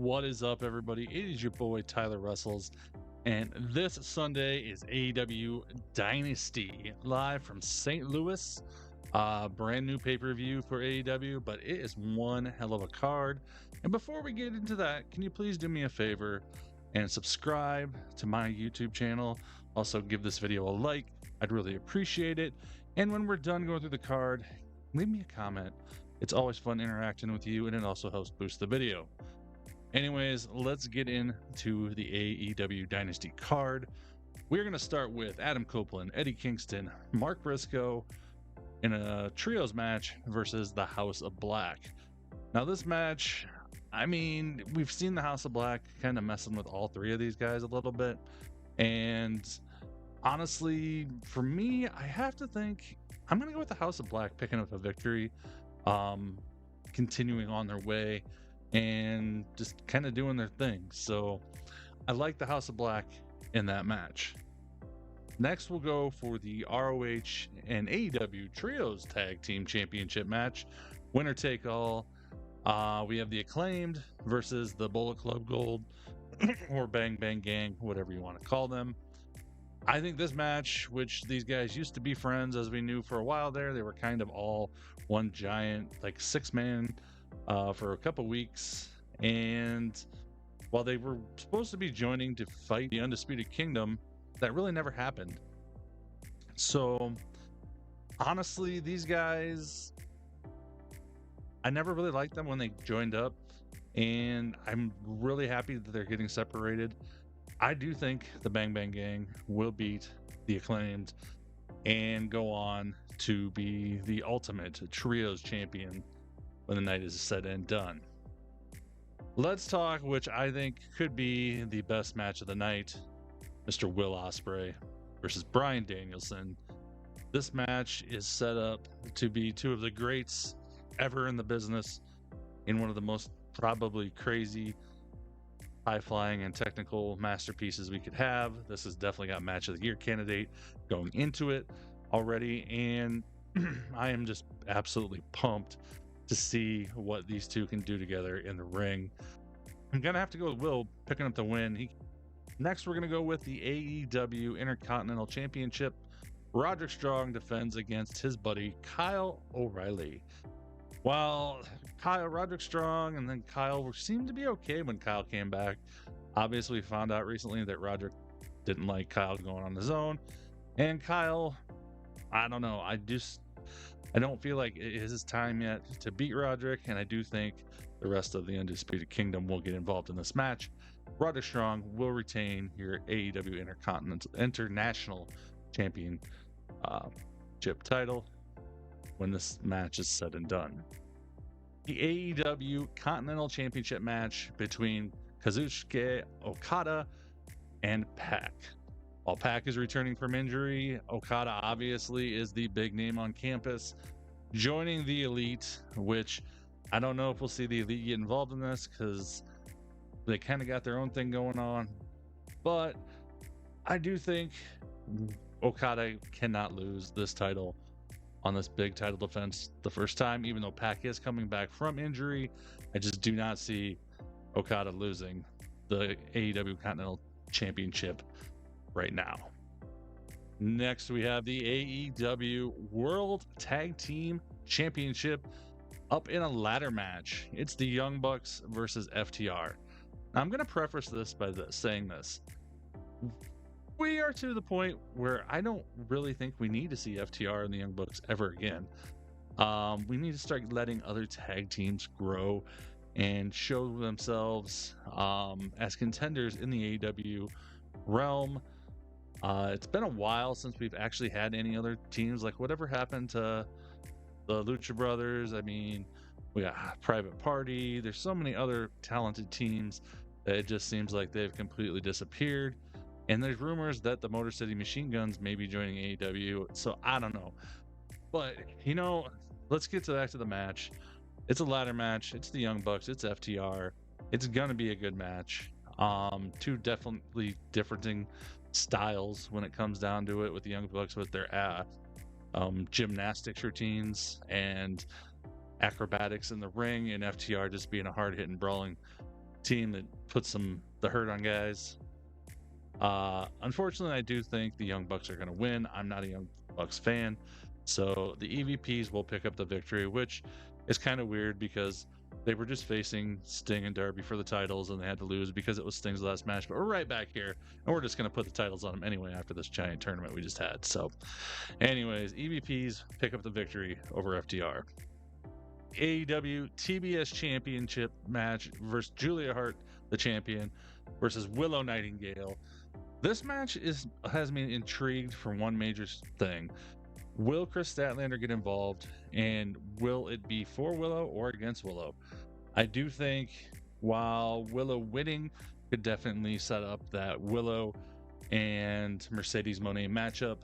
What is up, everybody? It is your boy Tyler Russels, and this Sunday is AEW Dynasty live from St. Louis. Brand new pay-per-view for AEW, but it is one hell of a card. And before we get into that, can you please do me a favor and subscribe to my YouTube channel? Also, give this video a like. I'd really appreciate it. And when we're done going through the card, leave me a comment. It's always fun interacting with you, and it also helps boost the video. Anyways, let's get into the AEW Dynasty card. We're going to start with Adam Copeland, Eddie Kingston, Mark Briscoe in a trios match versus the House of Black. Now, this match, I mean, we've seen the House of Black kind of messing with all three of these guys a little bit. And honestly, for me, I have to think I'm going to go with the House of Black picking up a victory, continuing on their way, and just kind of doing their thing. So I like the House of Black in that match. Next, we'll go for the ROH and AEW Trios Tag Team Championship match. Winner take all. We have the Acclaimed versus the Bullet Club Gold or Bang Bang Gang, whatever you want to call them. I think this match, which these guys used to be friends, as we knew for a while there, they were kind of all one giant, like six-man for a couple weeks, and while they were supposed to be joining to fight the Undisputed Kingdom, that really never happened. So honestly, these guys, I never really liked them when they joined up, and I'm really happy that they're getting separated. I do think the Bang Bang Gang will beat the Acclaimed and go on to be the ultimate trios champion when the night is said and done. Let's talk, which I think could be the best match of the night, Mr. Will Ospreay versus Bryan Danielson. This match is set up to be two of the greats ever in the business in one of the most probably crazy, high-flying, and technical masterpieces we could have. This has definitely got match of the year candidate going into it already, and I am just absolutely pumped to see what these two can do together in the ring. I'm gonna have to go with Will picking up the win. Next, we're gonna go with the AEW Intercontinental Championship. Roderick Strong defends against his buddy Kyle O'Reilly. While Roderick Strong and then Kyle seemed to be okay when Kyle came back. Obviously, we found out recently that Roderick didn't like Kyle going on his own. And Kyle, I don't know. I don't feel like it is his time yet to beat Roderick, and I do think the rest of the Undisputed Kingdom will get involved in this match. Roderick Strong will retain your AEW International Championship title when this match is said and done. The AEW Continental Championship match between Kazuchika Okada and Pac. While Pac is returning from injury, Okada obviously is the big name on campus, joining the Elite, which I don't know if we'll see the Elite get involved in this because they kind of got their own thing going on. But I do think Okada cannot lose this title on this big title defense the first time, even though Pac is coming back from injury. I just do not see Okada losing the AEW Continental Championship right now. Next, we have the AEW World Tag Team Championship up in a ladder match. It's the Young Bucks versus FTR. Now, I'm going to preface this by saying this. We are to the point where I don't really think we need to see FTR and the Young Bucks ever again. We need to start letting other tag teams grow and show themselves as contenders in the AEW realm. It's been a while since we've actually had any other teams. Like, whatever happened to the Lucha Brothers? I mean, we got Private Party. There's so many other talented teams that it just seems like they've completely disappeared. And there's rumors that the Motor City Machine Guns may be joining AEW. So I don't know. But, let's get back to the match. It's a ladder match. It's the Young Bucks. It's FTR. It's going to be a good match. Two definitely differing styles when it comes down to it, with the Young Bucks with their gymnastics routines and acrobatics in the ring, and FTR just being a hard-hitting, brawling team that puts the hurt on guys. Unfortunately, I do think the Young Bucks are going to win. I'm not a Young Bucks fan, so the EVPs will pick up the victory, which is kind of weird because they were just facing Sting and Darby for the titles, and they had to lose because it was Sting's last match. But we're right back here, and we're just going to put the titles on them anyway after this giant tournament we just had. So, anyways, EVPs pick up the victory over FTR. AEW TBS Championship match versus Julia Hart, the champion, versus Willow Nightingale. This match has me intrigued for one major thing. Will Chris Statlander get involved, and will it be for Willow or against Willow? I do think while Willow winning could definitely set up that Willow and Mercedes Moné matchup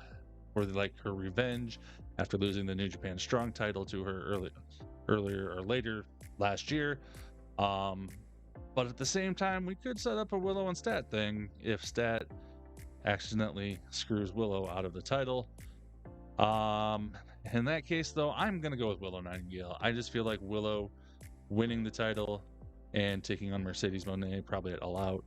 for her revenge after losing the New Japan Strong title to her earlier or later last year. But at the same time, we could set up a Willow and Stat thing if Stat accidentally screws Willow out of the title. In that case, though, I'm going to go with Willow Nightingale. I just feel like Willow winning the title and taking on Mercedes Moné probably at All Out,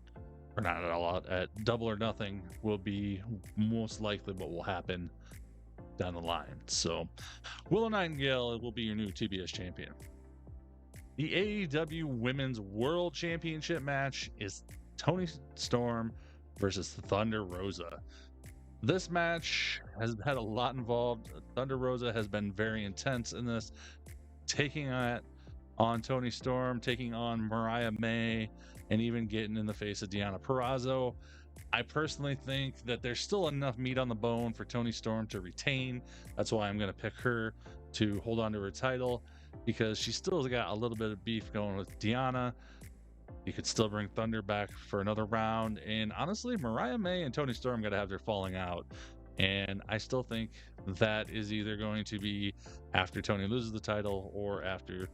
or not at All Out, at Double or Nothing will be most likely what will happen down the line. So Willow Nightingale will be your new TBS champion. The AEW Women's World Championship match is Toni Storm versus Thunder Rosa. This match has had a lot involved. Thunder Rosa has been very intense in this, taking on Toni Storm, taking on Mariah May, and even getting in the face of Deonna Purrazzo. I personally think that there's still enough meat on the bone for Toni Storm to retain. That's why I'm going to pick her to hold on to her title, because she still has got a little bit of beef going with Deonna. You could still bring Thunder back for another round. And honestly, Mariah May and Toni Storm got to have their falling out. And I still think that is either going to be after Toni loses the title or after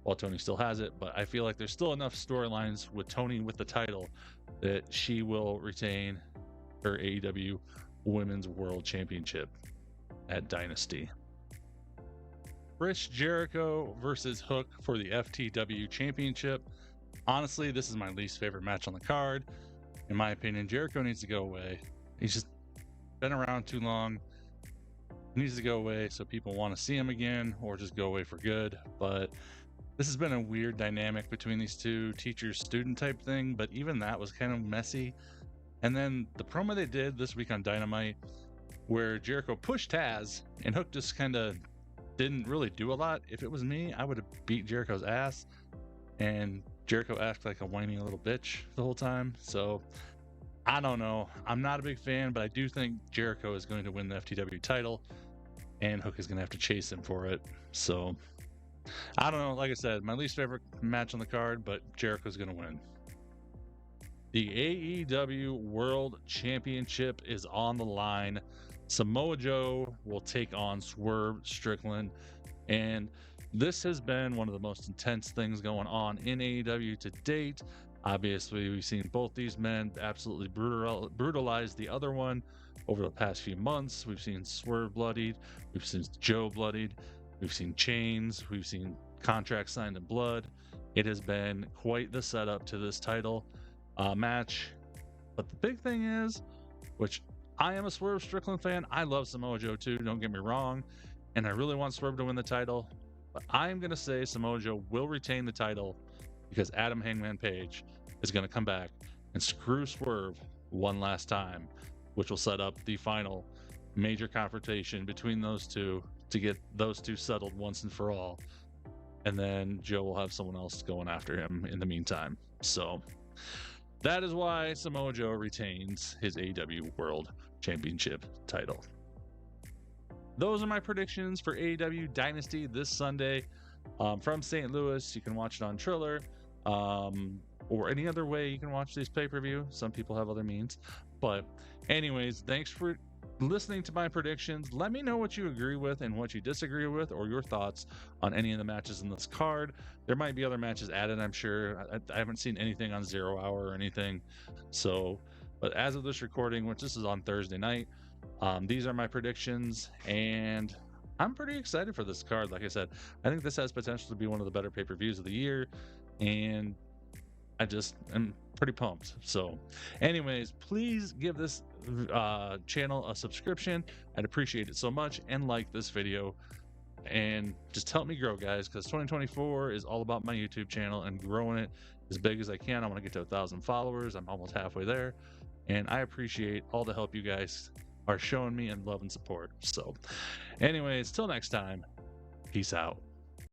while Toni still has it. But I feel like there's still enough storylines with Toni with the title that she will retain her AEW Women's World Championship at Dynasty. Chris Jericho versus Hook for the FTW Championship. Honestly, this is my least favorite match on the card. In my opinion, Jericho needs to go away. He's just been around too long. He needs to go away so people want to see him again, or just go away for good. But this has been a weird dynamic between these two, teacher-student type thing, but even that was kind of messy. And then the promo they did this week on Dynamite, where Jericho pushed Taz, and Hook just kind of didn't really do a lot. If it was me, I would have beat Jericho's ass. And Jericho acted like a whiny little bitch the whole time. So I don't know. I'm not a big fan, but I do think Jericho is going to win the FTW title, and Hook is going to have to chase him for it. So I don't know. Like I said, my least favorite match on the card, but Jericho's going to win. The AEW World Championship is on the line. Samoa Joe will take on Swerve Strickland, and this has been one of the most intense things going on in AEW to date. Obviously, we've seen both these men absolutely brutalize the other one over the past few months. We've seen Swerve bloodied. We've seen Joe bloodied. We've seen chains. We've seen contracts signed in blood. It has been quite the setup to this title match. But the big thing is, which I am a Swerve Strickland fan. I love Samoa Joe too, don't get me wrong. And I really want Swerve to win the title. But I'm going to say Samoa Joe will retain the title because Adam Hangman Page is going to come back and screw Swerve one last time, which will set up the final major confrontation between those two to get those two settled once and for all. And then Joe will have someone else going after him in the meantime. So that is why Samoa Joe retains his AEW World Championship title. Those are my predictions for AEW Dynasty this Sunday from St. Louis. You can watch it on Triller or any other way you can watch these pay-per-view. Some people have other means. But anyways, thanks for listening to my predictions. Let me know what you agree with and what you disagree with, or your thoughts on any of the matches in this card. There might be other matches added, I'm sure. I haven't seen anything on 0 Hour or anything. So, but as of this recording, which this is on Thursday night, these are my predictions, and I'm pretty excited for this card. Like I said, I think this has potential to be one of the better pay-per-views of the year, and I just am pretty pumped. So anyways, please give this channel a subscription. I'd appreciate it so much, and like this video, and just help me grow, guys, because 2024 is all about my YouTube channel and growing it as big as I can. I want to get to 1,000 followers. I'm almost halfway there, and I appreciate all the help you guys are showing me and love and support. So anyways, till next time, peace out.